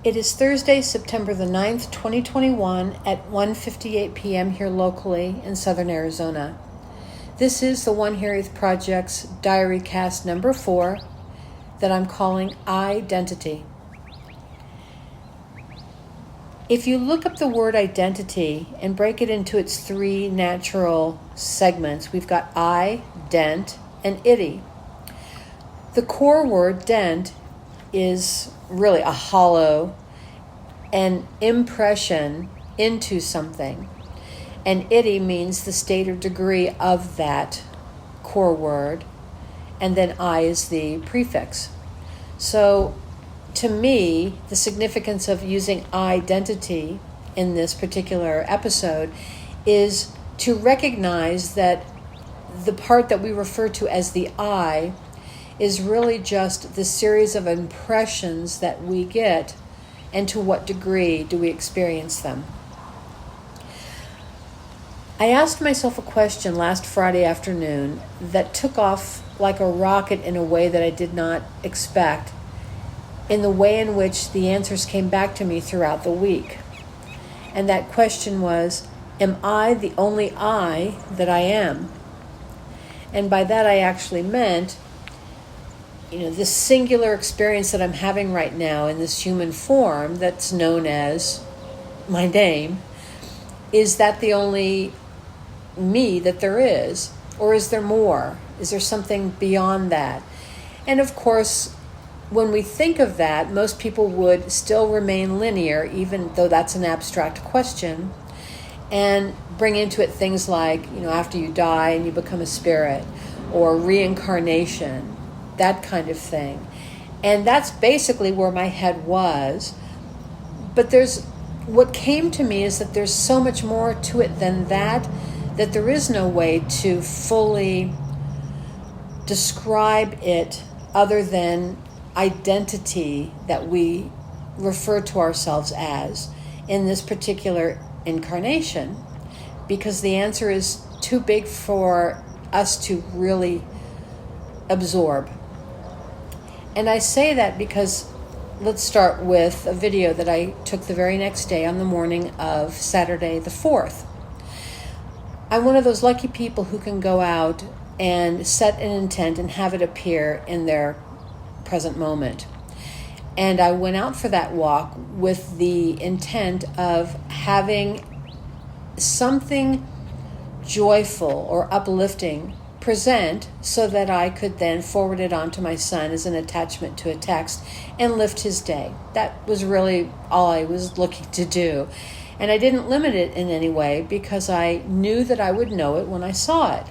It is Thursday, September the 9th, 2021 at 1:58 p.m. here locally in southern Arizona. This is the OneHiraethProject's DiaryCast number 4 that I'm calling Identity. If you look up the word identity and break it into its 3 natural segments, we've got I, dent, and itty. The core word, dent, is really a hollow an impression into something. And itty means the state or degree of that core word. And then I is the prefix. So to me, the significance of using identity in this particular episode is to recognize that the part that we refer to as the I is really just the series of impressions that we get, and to what degree do we experience them. I asked myself a question last Friday afternoon that took off like a rocket in a way that I did not expect, in the way in which the answers came back to me throughout the week. And that question was, am I the only I that I am? And by that I actually meant, this singular experience that I'm having right now in this human form that's known as my name, is that the only me that there is? Or is there more? Is there something beyond that? And of course, when we think of that, most people would still remain linear, even though that's an abstract question, and bring into it things like, after you die and you become a spirit, or reincarnation, that kind of thing. And that's basically where my head was. But what came to me is that there's so much more to it than that there is no way to fully describe it other than identity that we refer to ourselves as in this particular incarnation, because the answer is too big for us to really absorb. And I say that because let's start with a video that I took the very next day on the morning of Saturday the 4th. I'm one of those lucky people who can go out and set an intent and have it appear in their present moment. And I went out for that walk with the intent of having something joyful or uplifting present so that I could then forward it on to my son as an attachment to a text and lift his day. That was really all I was looking to do. And I didn't limit it in any way because I knew that I would know it when I saw it.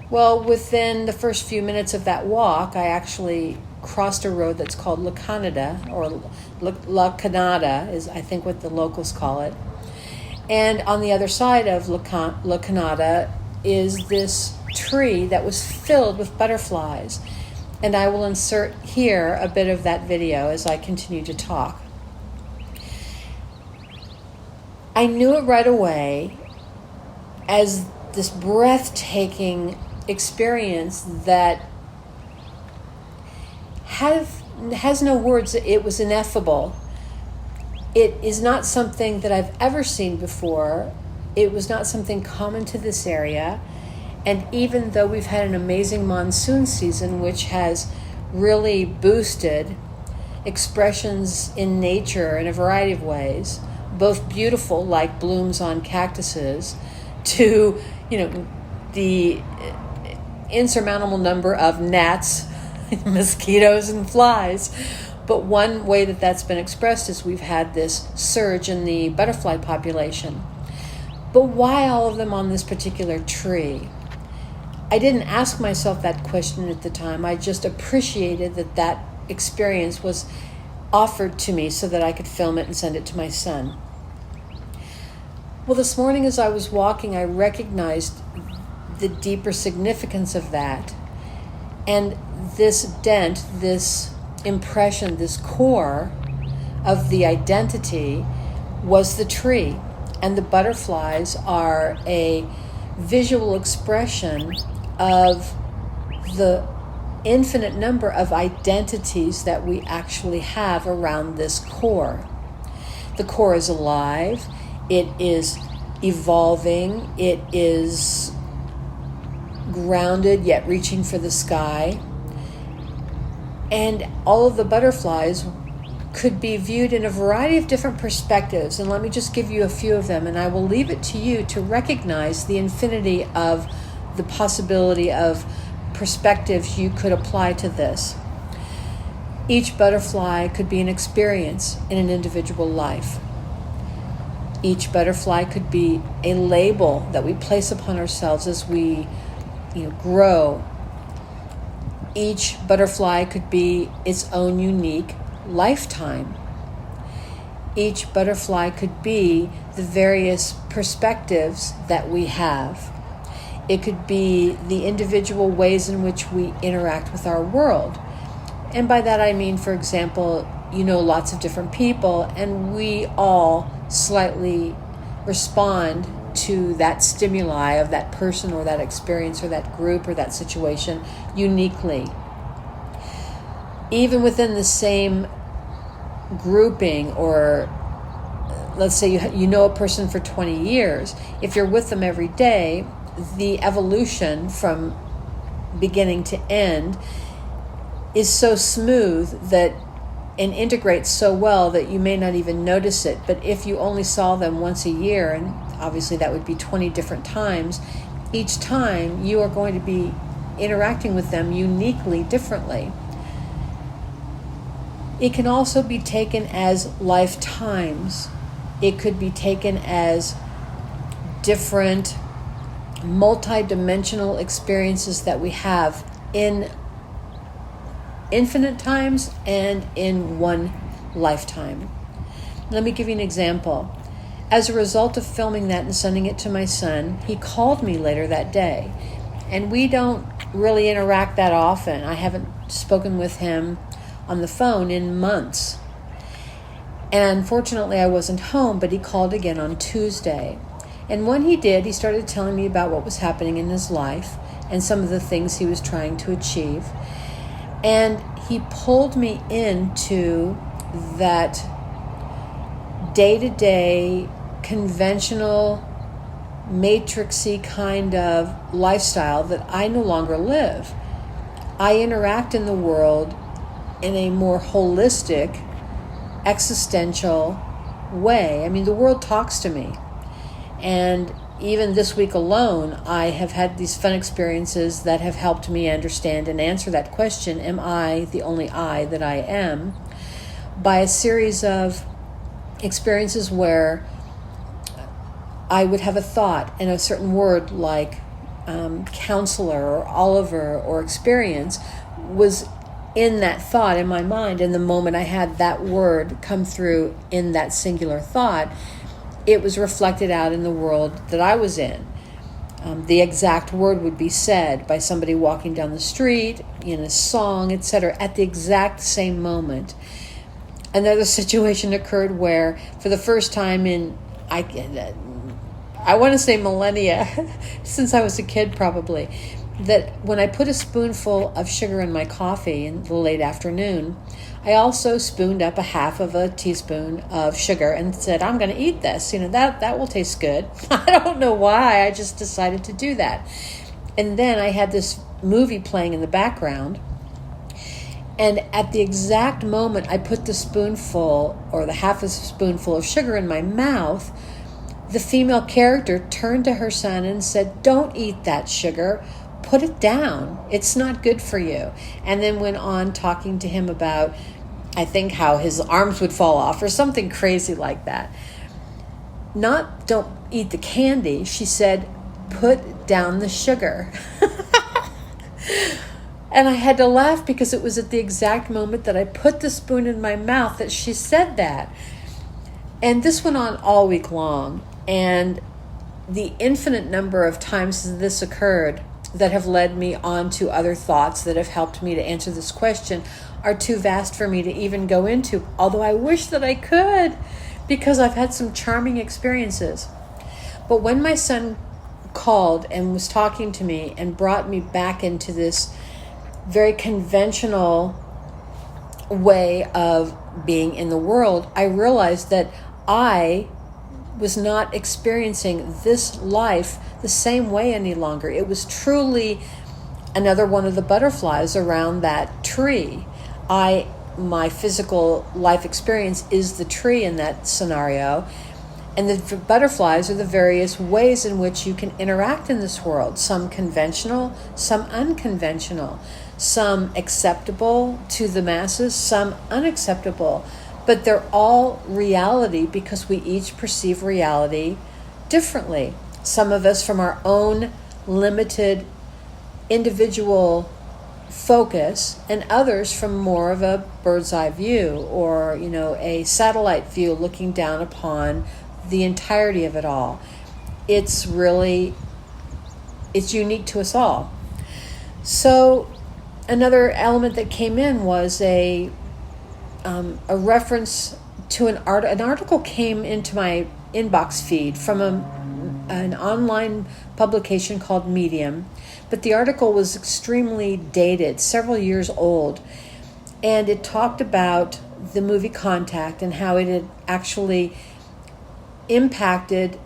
Well, within the first few minutes of that walk, I actually crossed a road that's called La Canada, or La Canada is I think what the locals call it. And on the other side of La Canada is this tree that was filled with butterflies. And I will insert here a bit of that video as I continue to talk. I knew it right away as this breathtaking experience that has no words. It was ineffable. It is not something that I've ever seen before. It was not something common to this area. And even though we've had an amazing monsoon season, which has really boosted expressions in nature in a variety of ways, both beautiful, like blooms on cactuses, to, the insurmountable number of gnats, mosquitoes, and flies. But one way that that's been expressed is we've had this surge in the butterfly population. But why all of them on this particular tree? I didn't ask myself that question at the time. I just appreciated that experience was offered to me so that I could film it and send it to my son. Well, this morning as I was walking, I recognized the deeper significance of that. And this dent, this impression, this core of the identity was the tree. And the butterflies are a visual expression of the infinite number of identities that we actually have around this core. The core is alive. It is evolving. It is grounded yet reaching for the sky. And all of the butterflies could be viewed in a variety of different perspectives. And let me just give you a few of them, and I will leave it to you to recognize the infinity of the possibility of perspectives you could apply to this. Each butterfly could be an experience in an individual life. Each butterfly could be a label that we place upon ourselves as we grow. Each butterfly could be its own unique lifetime. Each butterfly could be the various perspectives that we have. It could be the individual ways in which we interact with our world. And by that I mean, for example, lots of different people, and we all slightly respond to that stimuli of that person or that experience or that group or that situation uniquely. Even within the same grouping, or let's say you know a person for 20 years, if you're with them every day, the evolution from beginning to end is so smooth that and integrates so well that you may not even notice it. But if you only saw them once a year, and obviously that would be 20 different times, each time you are going to be interacting with them uniquely differently. It can also be taken as lifetimes. It could be taken as different multi-dimensional experiences that we have in infinite times and in one lifetime. Let me give you an example. As a result of filming that and sending it to my son, he called me later that day. And we don't really interact that often. I haven't spoken with him on the phone in months. And unfortunately, I wasn't home, but he called again on Tuesday. And when he did, he started telling me about what was happening in his life and some of the things he was trying to achieve. And he pulled me into that day-to-day, conventional, matrixy kind of lifestyle that I no longer live. I interact in the world in a more holistic, existential way. I mean, the world talks to me. And even this week alone, I have had these fun experiences that have helped me understand and answer that question, am I the only I that I am? By a series of experiences where I would have a thought and a certain word like counselor or Oliver or experience was in that thought in my mind. And the moment I had that word come through in that singular thought, it was reflected out in the world that I was in. The exact word would be said by somebody walking down the street, in a song, etc., at the exact same moment. Another situation occurred where, for the first time in, I want to say millennia, since I was a kid probably, that when I put a spoonful of sugar in my coffee in the late afternoon, I also spooned up a half of a teaspoon of sugar and said, I'm going to eat this. That will taste good. I don't know why. I just decided to do that. And then I had this movie playing in the background. And at the exact moment I put the spoonful or the half a spoonful of sugar in my mouth, the female character turned to her son and said, don't eat that sugar. Put it down. It's not good for you. And then went on talking to him about, I think, how his arms would fall off or something crazy like that. Not don't eat the candy. She said, put down the sugar. And I had to laugh because it was at the exact moment that I put the spoon in my mouth that she said that. And this went on all week long. And the infinite number of times this occurred that have led me on to other thoughts that have helped me to answer this question are too vast for me to even go into, although I wish that I could, because I've had some charming experiences. But when my son called and was talking to me and brought me back into this very conventional way of being in the world, I realized that I was not experiencing this life the same way any longer. It was truly another one of the butterflies around that tree. My physical life experience is the tree in that scenario, and the butterflies are the various ways in which you can interact in this world. Some conventional, some unconventional, some acceptable to the masses, some unacceptable. But they're all reality because we each perceive reality differently. Some of us from our own limited individual focus, and others from more of a bird's eye view, or a satellite view looking down upon the entirety of it all. It's unique to us all. So another element that came in was a reference to an article came into my inbox feed from an online publication called Medium, but the article was extremely dated, several years old, and it talked about the movie Contact and how it had actually impacted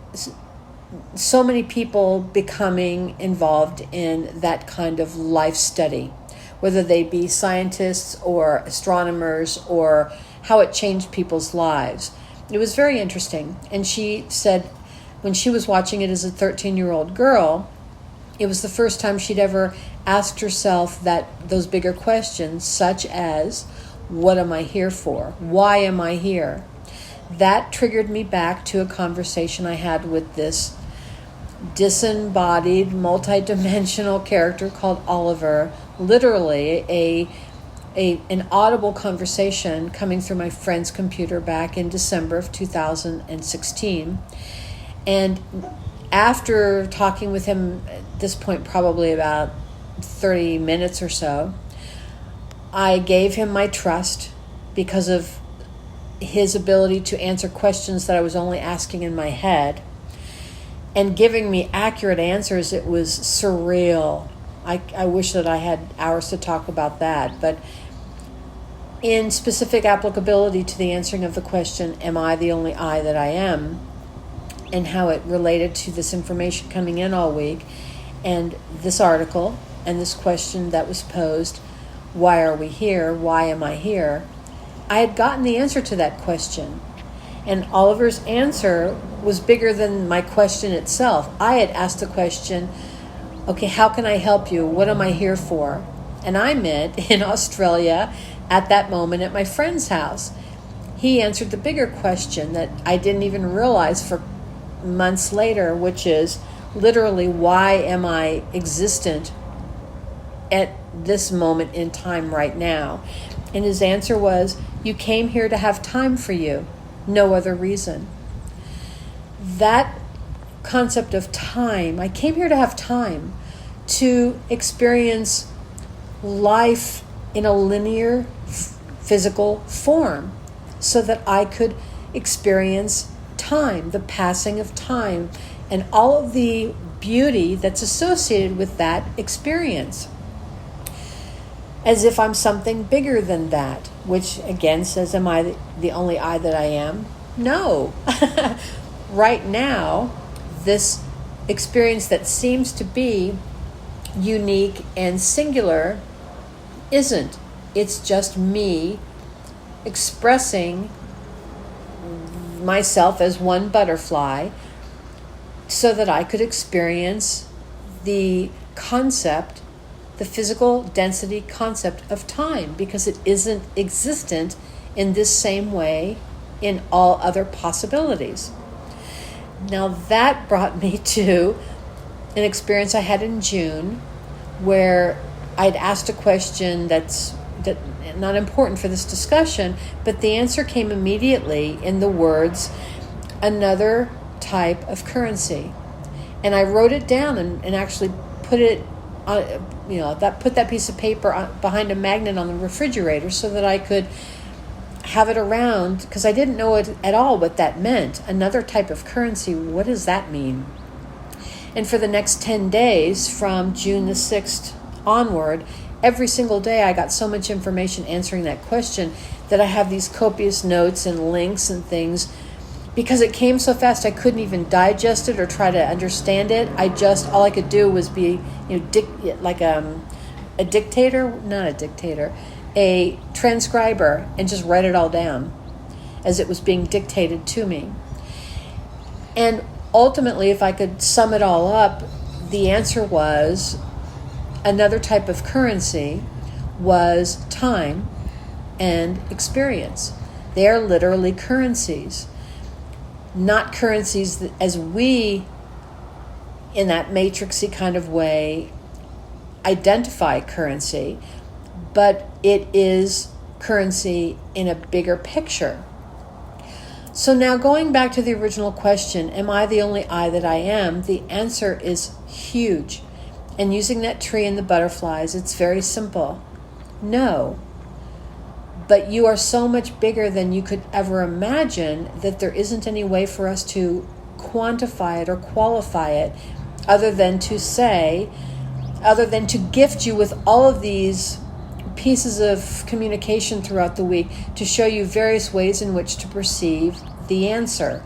so many people becoming involved in that kind of life study, whether they be scientists or astronomers, or how it changed people's lives. It was very interesting. And she said when she was watching it as a 13-year-old girl, it was the first time she'd ever asked herself those bigger questions, such as, what am I here for? Why am I here? That triggered me back to a conversation I had with this disembodied, multidimensional character called Oliver. Literally an audible conversation coming through my friend's computer back in December of 2016. And after talking with him at this point, probably about 30 minutes or so, I gave him my trust because of his ability to answer questions that I was only asking in my head and giving me accurate answers. It was surreal. I wish that I had hours to talk about that, but in specific applicability to the answering of the question, am I the only I that I am, and how it related to this information coming in all week, and this article, and this question that was posed, why are we here? Why am I here? I had gotten the answer to that question, and Oliver's answer was bigger than my question itself. I had asked the question, okay, how can I help you? What am I here for? And I met in Australia at that moment at my friend's house. He answered the bigger question that I didn't even realize for months later, which is literally, why am I existent at this moment in time right now? And his answer was, you came here to have time for you, no other reason. That concept of time, I came here to have time to experience life in a linear physical form so that I could experience time, the passing of time, and all of the beauty that's associated with that experience. As if I'm something bigger than that, which again says, am I the only I that I am? No. Right now, this experience that seems to be unique and singular isn't. It's just me expressing myself as one butterfly so that I could experience the concept, the physical density concept of time, because it isn't existent in this same way in all other possibilities. Now that brought me to an experience I had in June where I'd asked a question that's not important for this discussion, but the answer came immediately in the words, another type of currency. And I wrote it down and actually put it on, put that piece of paper behind a magnet on the refrigerator so that I could have it around, because I didn't know it at all what that meant. Another type of currency, what does that mean? And for the next 10 days, from June the 6th onward, every single day I got so much information answering that question that I have these copious notes and links and things because it came so fast, I couldn't even digest it or try to understand it. All I could do was be, a dictator, not a dictator, a transcriber, and just write it all down as it was being dictated to me. And ultimately, if I could sum it all up, the answer was another type of currency was time and experience. They are literally currencies. Not currencies as we, in that matrixy kind of way, identify currency, but it is currency in a bigger picture. So now going back to the original question, am I the only I that I am? The answer is huge. And using that tree and the butterflies, it's very simple. No. But you are so much bigger than you could ever imagine that there isn't any way for us to quantify it or qualify it other than to gift you with all of these pieces of communication throughout the week to show you various ways in which to perceive the answer.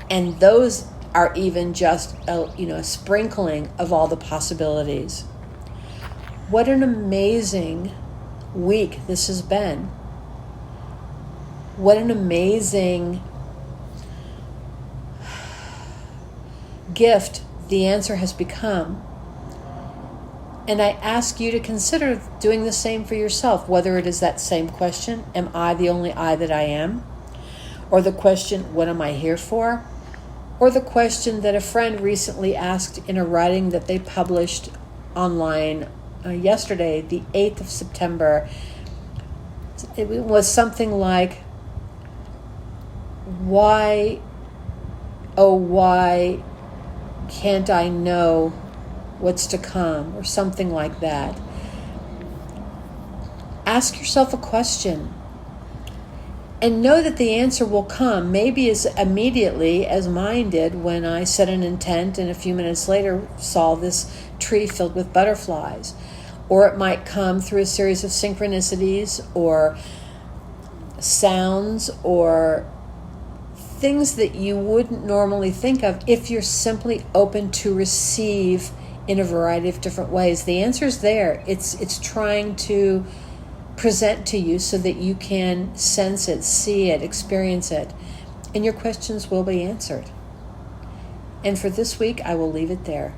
And those are even just a sprinkling of all the possibilities. What an amazing week this has been. What an amazing gift the answer has become. And I ask you to consider doing the same for yourself, whether it is that same question, am I the only I that I am? Or the question, what am I here for? Or the question that a friend recently asked in a writing that they published online yesterday, the 8th of September. It was something like, why, oh why can't I know what's to come, or something like that. Ask yourself a question and know that the answer will come, maybe as immediately as mine did when I set an intent and a few minutes later saw this tree filled with butterflies. Or it might come through a series of synchronicities or sounds or things that you wouldn't normally think of if you're simply open to receive in a variety of different ways. The answer's there. It's trying to present to you so that you can sense it, see it, experience it, and your questions will be answered. And for this week, I will leave it there.